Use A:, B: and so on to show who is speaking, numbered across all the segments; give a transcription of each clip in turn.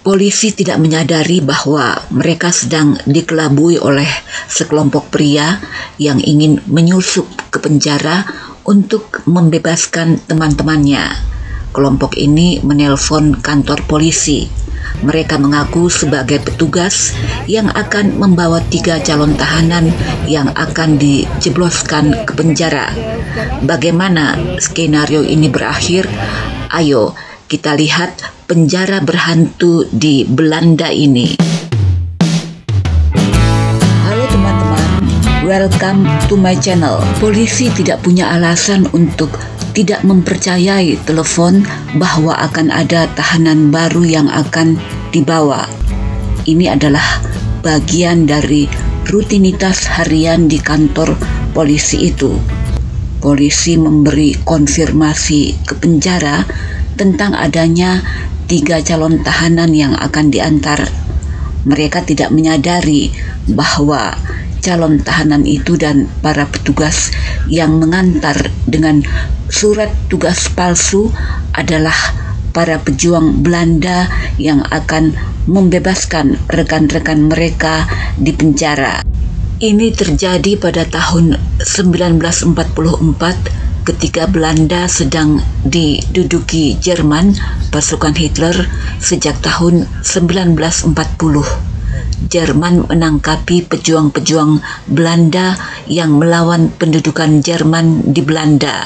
A: Polisi tidak menyadari bahwa mereka sedang dikelabui oleh sekelompok pria yang ingin menyusup ke penjara untuk membebaskan teman-temannya. Kelompok ini menelpon kantor polisi. Mereka mengaku sebagai petugas yang akan membawa 3 calon tahanan yang akan dijebloskan ke penjara. Bagaimana skenario ini berakhir? Ayo kita lihat penjara berhantu di Belanda ini. Halo teman-teman, welcome to my channel. Polisi tidak punya alasan untuk tidak mempercayai telepon bahwa akan ada tahanan baru yang akan dibawa. Ini adalah bagian dari rutinitas harian di kantor polisi itu. Polisi memberi konfirmasi ke penjara tentang adanya 3 calon tahanan yang akan diantar. Mereka tidak menyadari bahwa calon tahanan itu dan para petugas yang mengantar dengan surat tugas palsu adalah para pejuang Belanda yang akan membebaskan rekan-rekan mereka di penjara. Ini terjadi pada tahun 1944 ketika Belanda sedang diduduki Jerman, pasukan Hitler sejak tahun 1940. Jerman menangkapi pejuang-pejuang Belanda yang melawan pendudukan Jerman di Belanda.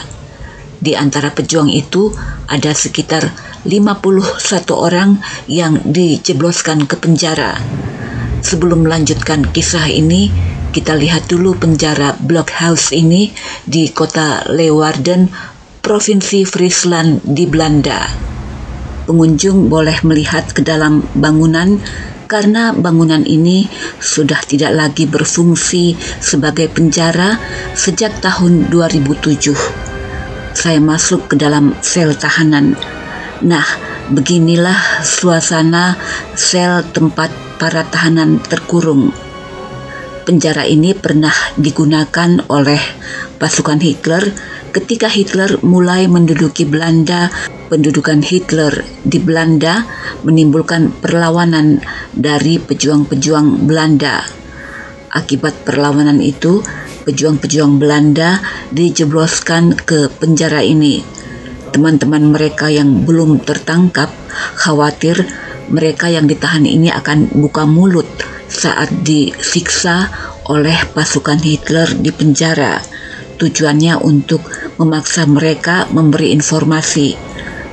A: Di antara pejuang itu ada sekitar 51 orang yang dijebloskan ke penjara. Sebelum melanjutkan kisah ini, kita lihat dulu penjara Blokhuis ini di kota Leeuwarden, Provinsi Friesland di Belanda. Pengunjung boleh melihat ke dalam bangunan karena bangunan ini sudah tidak lagi berfungsi sebagai penjara sejak tahun 2007. Saya masuk ke dalam sel tahanan. Nah, beginilah suasana sel tempat para tahanan terkurung. Penjara ini pernah digunakan oleh pasukan Hitler ketika Hitler mulai menduduki Belanda. Pendudukan Hitler di Belanda menimbulkan perlawanan dari pejuang-pejuang Belanda. Akibat perlawanan itu, pejuang-pejuang Belanda dijebloskan ke penjara ini. Teman-teman mereka yang belum tertangkap khawatir mereka yang ditahan ini akan buka mulut saat disiksa oleh pasukan Hitler di penjara. Tujuannya untuk memaksa mereka memberi informasi,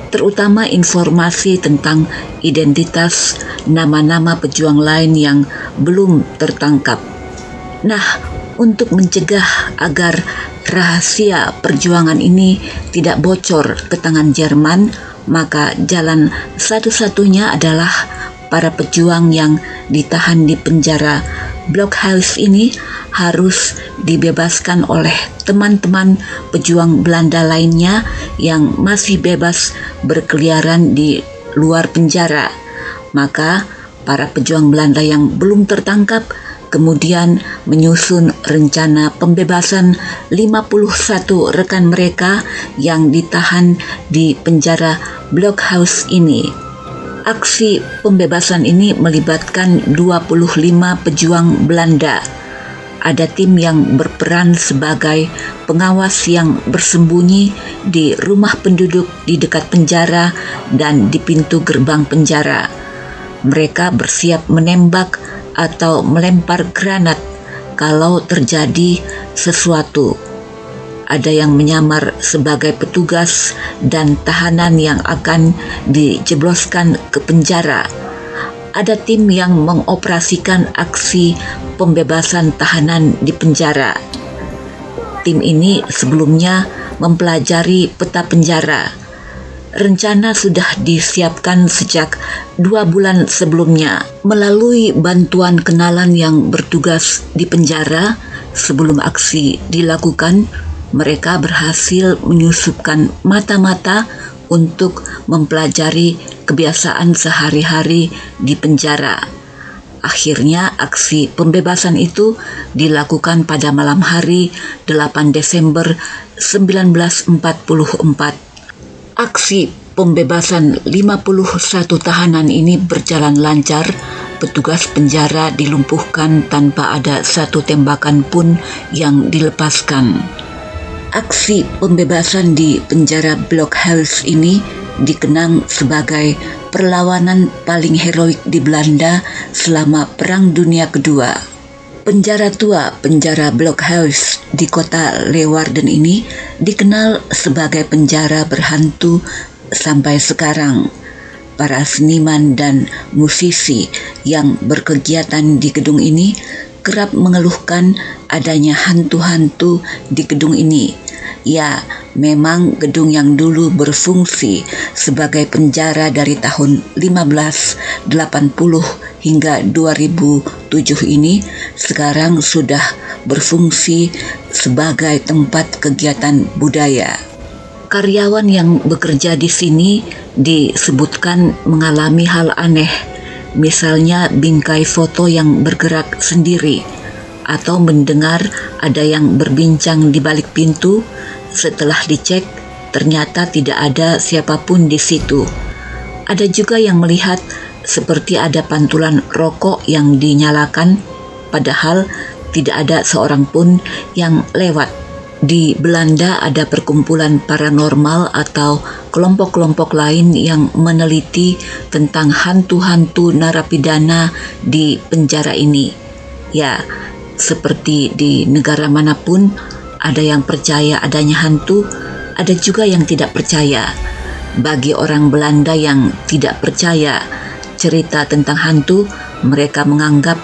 A: terutama informasi tentang identitas nama-nama pejuang lain yang belum tertangkap. Nah, untuk mencegah agar rahasia perjuangan ini tidak bocor ke tangan Jerman, maka jalan satu-satunya adalah para pejuang yang ditahan di penjara Blokhuis ini harus dibebaskan oleh teman-teman pejuang Belanda lainnya yang masih bebas berkeliaran di luar penjara. Maka para pejuang Belanda yang belum tertangkap kemudian menyusun rencana pembebasan 51 rekan mereka yang ditahan di penjara Blokhuis ini. Aksi pembebasan ini melibatkan 25 pejuang Belanda. Ada tim yang berperan sebagai pengawas yang bersembunyi di rumah penduduk di dekat penjara dan di pintu gerbang penjara. Mereka bersiap menembak atau melempar granat kalau terjadi sesuatu. Ada yang menyamar sebagai petugas dan tahanan yang akan dijebloskan ke penjara. Ada tim yang mengoperasikan aksi pembebasan tahanan di penjara. Tim ini sebelumnya mempelajari peta penjara. Rencana sudah disiapkan sejak 2 bulan sebelumnya. Melalui bantuan kenalan yang bertugas di penjara sebelum aksi dilakukan, mereka berhasil menyusupkan mata-mata untuk mempelajari kebiasaan sehari-hari di penjara. Akhirnya aksi pembebasan itu dilakukan pada malam hari 8 Desember 1944. Aksi pembebasan 51 tahanan ini berjalan lancar. Petugas penjara dilumpuhkan tanpa ada satu tembakan pun yang dilepaskan. Aksi pembebasan di penjara Blokhuis ini dikenang sebagai perlawanan paling heroik di Belanda selama Perang Dunia Kedua. Penjara tua penjara Blokhuis di kota Leeuwarden ini dikenal sebagai penjara berhantu sampai sekarang. Para seniman dan musisi yang berkegiatan di gedung ini kerap mengeluhkan adanya hantu-hantu di gedung ini. Ya, memang gedung yang dulu berfungsi sebagai penjara dari tahun 1580 hingga 2007 ini sekarang sudah berfungsi sebagai tempat kegiatan budaya. Karyawan yang bekerja di sini disebutkan mengalami hal aneh, misalnya bingkai foto yang bergerak sendiri, atau mendengar ada yang berbincang di balik pintu. Setelah dicek, ternyata tidak ada siapapun di situ. Ada juga yang melihat seperti ada pantulan rokok yang dinyalakan, padahal tidak ada seorang pun yang lewat. Di Belanda ada perkumpulan paranormal atau kelompok-kelompok lain yang meneliti tentang hantu-hantu narapidana di penjara ini. Ya, seperti di negara manapun, ada yang percaya adanya hantu, ada juga yang tidak percaya. Bagi orang Belanda yang tidak percaya cerita tentang hantu, mereka menganggap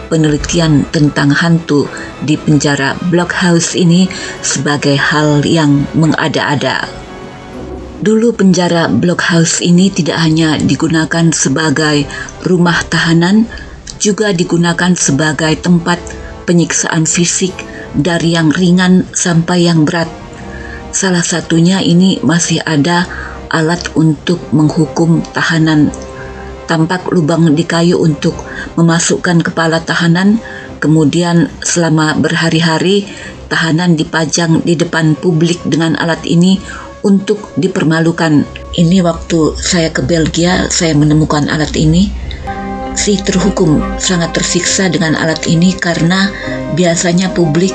A: penelitian tentang hantu di penjara Blokhuis ini sebagai hal yang mengada-ada. Dulu penjara Blokhuis ini tidak hanya digunakan sebagai rumah tahanan, juga digunakan sebagai tempat penyiksaan fisik dari yang ringan sampai yang berat. Salah satunya ini masih ada alat untuk menghukum tahanan. Tampak lubang di kayu untuk memasukkan kepala tahanan, kemudian selama berhari-hari tahanan dipajang di depan publik dengan alat ini untuk dipermalukan. Ini waktu saya ke Belgia, saya menemukan alat ini. Si terhukum sangat tersiksa dengan alat ini karena biasanya publik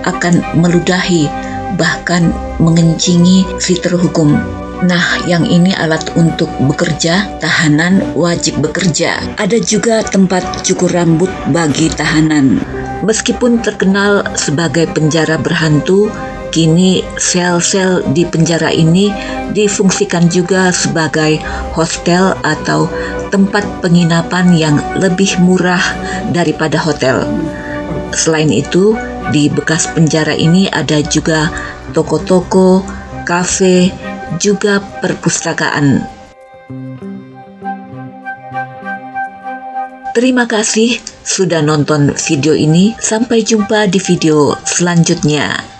A: akan meludahi, bahkan mengencingi si terhukum. Nah, yang ini alat untuk bekerja, tahanan wajib bekerja. Ada juga tempat cukur rambut bagi tahanan. Meskipun terkenal sebagai penjara berhantu, kini sel-sel di penjara ini difungsikan juga sebagai hostel atau tempat penginapan yang lebih murah daripada hotel. Selain itu, di bekas penjara ini ada juga toko-toko, kafe, juga perpustakaan. Terima kasih sudah nonton video ini. Sampai jumpa di video selanjutnya.